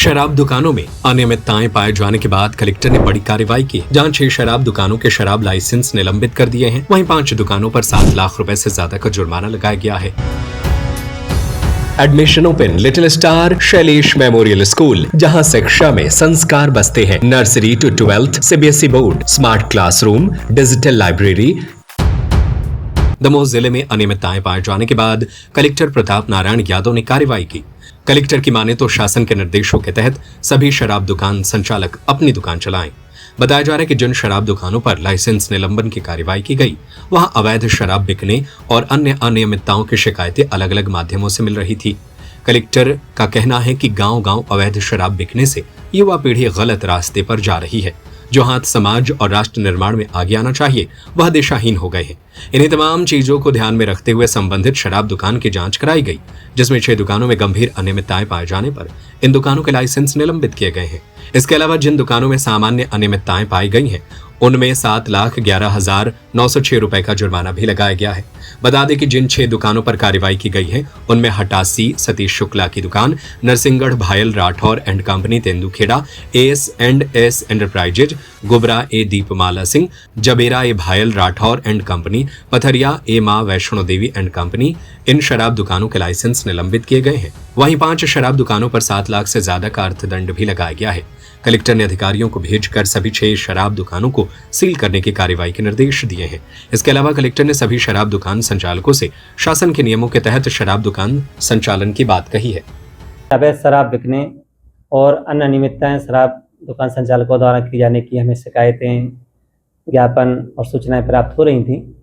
शराब दुकानों में अनियमितताएं पाए जाने के बाद कलेक्टर ने बड़ी कार्रवाई की, जहां 6 शराब दुकानों के शराब लाइसेंस निलंबित कर दिए हैं। वहीं 5 दुकानों पर 7 लाख रुपए से ज्यादा का जुर्माना लगाया गया है। Admission open little star Shailesh memorial school, जहां शिक्षा में संस्कार बसते हैं। Nursery to 12th CBSE board, smart classroom, digital library. Damoh जिले में अनियमितताएं पाए जाने के बाद कलेक्टर प्रताप नारायण यादव ने कार्रवाई की। कलेक्टर की माने तो शासन के निर्देशों के तहत सभी शराब दुकान संचालक अपनी दुकान चलाएं। बताया जा रहा है कि जिन शराब दुकानों पर लाइसेंस निलंबन की कार्रवाई की गई, वहां अवैध शराब बिकने और अन्य अनियमितताओं की शिकायतें अलग अलग माध्यमों से मिल रही थी। कलेक्टर का कहना है कि गांव-गांव अवैध शराब बिकने से युवा पीढ़ी गलत रास्ते पर जा रही है। जो हाथ समाज और राष्ट्र निर्माण में आगे आना चाहिए, वह दिशाहीन हो गए हैं। इन्हीं तमाम चीजों को ध्यान में रखते हुए संबंधित शराब दुकान की जांच कराई गई, जिसमें 6 दुकानों में गंभीर अनियमितताएं पाए जाने पर इन दुकानों के लाइसेंस निलंबित किए गए हैं। इसके अलावा जिन दुकानों में सामान्य अनियमितताएं पाई गई हैं, उनमें 7,11,906 रुपए का जुर्माना भी लगाया गया है। बता दें कि जिन 6 दुकानों पर कार्रवाई की गई है, उनमें हटासी सतीश शुक्ला की दुकान, Narsinghgarh Bhayal Rathore and company Tendukheda, AS&S enterprises, Gubra A Deepmala Singh, Jabera A Bhayal Rathore and company, Pathariya A Maa Vaishno Devi and company. इन शराब दुकानों के लाइसेंस निलंबित किए गए हैं। वहीं 5 शराब दुकानों पर 7 लाख से ज्यादा का अर्थदंड भी लगाया गया है। कलेक्टर ने अधिकारियों को भेजकर सभी 6 शराब दुकानों को सील करने की कार्रवाई के निर्देश दिए हैं। इसके अलावा कलेक्टर ने सभी शराब दुकान संचालकों से शासन के नियमों के तहत शराब दुकान संचालन की बात कही है। अवैध शराब बिकने और अन्य अनियमितताएं शराब दुकान संचालकों द्वारा की जाने की हमें शिकायतें, ज्ञापन और सूचनाएं प्राप्त हो रही थी।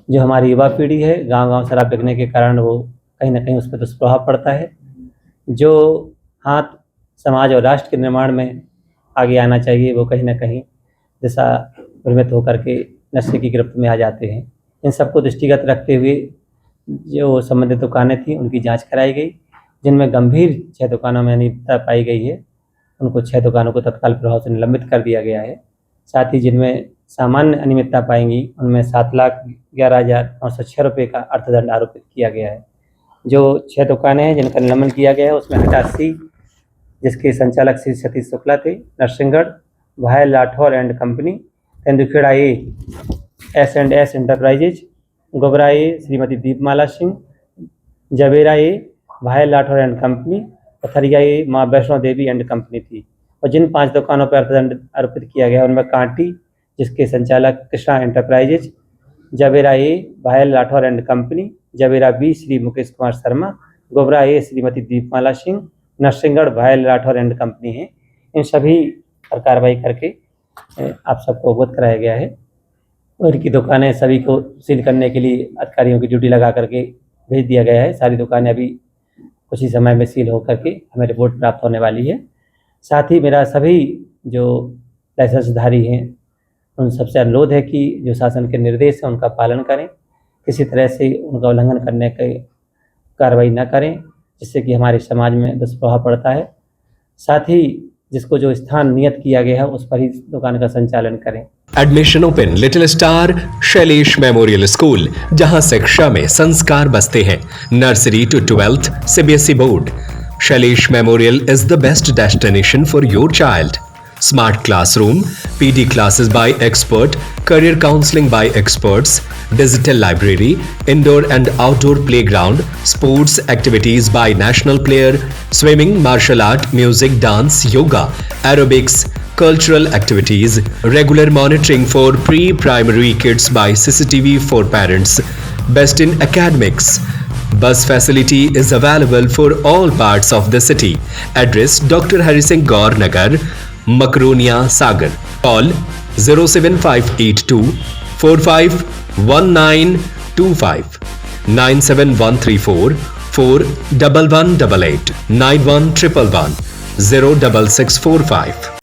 जो हमारी युवा पीढ़ी है, गांव-गांव शराब बिकने के कारण वो कहीं ना कहीं उस पर दुष्प्रभाव पड़ता है। जो हाथ समाज और राष्ट्र के निर्माण में आगे आना चाहिए, वो कहीं ना कहीं दिशा भ्रमित होकर के नशे की गिरफ्त में आ जाते हैं। इन सबको दृष्टिगत रखते हुए जो संबंधित दुकानें थी, उनकी जांच कराई गई, जिनमें गंभीर 6 दुकानों में अनियमितता पाई गई है। उनको 6 दुकानों को तत्काल प्रभाव से निलंबित कर दिया गया है। साथ ही जिनमें सामान्य अनियमितता पाएंगी, उनमें 7,11,906 रुपये का अर्थदंड आरोपित किया गया है। जो 6 दुकानें हैं जिनका निलंबन किया गया है, उसमें हटासी, जिसके संचालक श्री सतीश शुक्ला थे, Narsinghgarh Bhayal Rathore and company, Tendukheda AS&S enterprises, Gubra Shrimati Deepmala Singh, Jabera Bhayal Rathore and company, Pathariya Maa Vaishno Devi and company थी। और जिन 5 दुकानों पर अर्थदंड आरोपित किया गया, उनमें कांटी, जिसके संचालक Krishna enterprises, Jabera Bhayal Rathore and company, Jabera B Shri Mukesh Kumar Sharma, Gubra Shrimati Deepmala Singh, Narsinghgarh Bhayal Rathore and company है। इन सभी पर कार्रवाई करके आप सबको अवगत कराया गया है और इनकी दुकानें सभी को सील करने के लिए अधिकारियों की ड्यूटी लगा करके भेज दिया गया है। सारी दुकानें अभी कुछ ही समय में सील होकर के हमें रिपोर्ट प्राप्त होने वाली है। साथ ही मेरा सभी जो लाइसेंसधारी हैं, उन सबसे अनुरोध है कि जो शासन के निर्देश हैं उनका पालन करें, किसी तरह से उनका उल्लंघन करने की कार्रवाई न करें, जिससे कि हमारे समाज में दुष्प्रभाव पड़ता है। साथ ही जिसको जो स्थान नियत किया गया है, उस पर ही दुकान का संचालन करें। Admission open little star Shailesh memorial school, जहां शिक्षा में संस्कार बसते हैं। Nursery to 12th CBSE board, Shailesh memorial is the best destination for your child. Smart classroom, PD classes by expert, career counseling by experts, digital library, indoor and outdoor playground, sports activities by national player, swimming, martial art, music, dance, yoga, aerobics, cultural activities, regular monitoring for pre-primary kids by CCTV for parents, best in academics. Bus facility is available for all parts of the city. Address Dr. Hari Singh Gaur Nagar, Makronia Sagar. Call 07582 451925 97134 41188 91111 06645.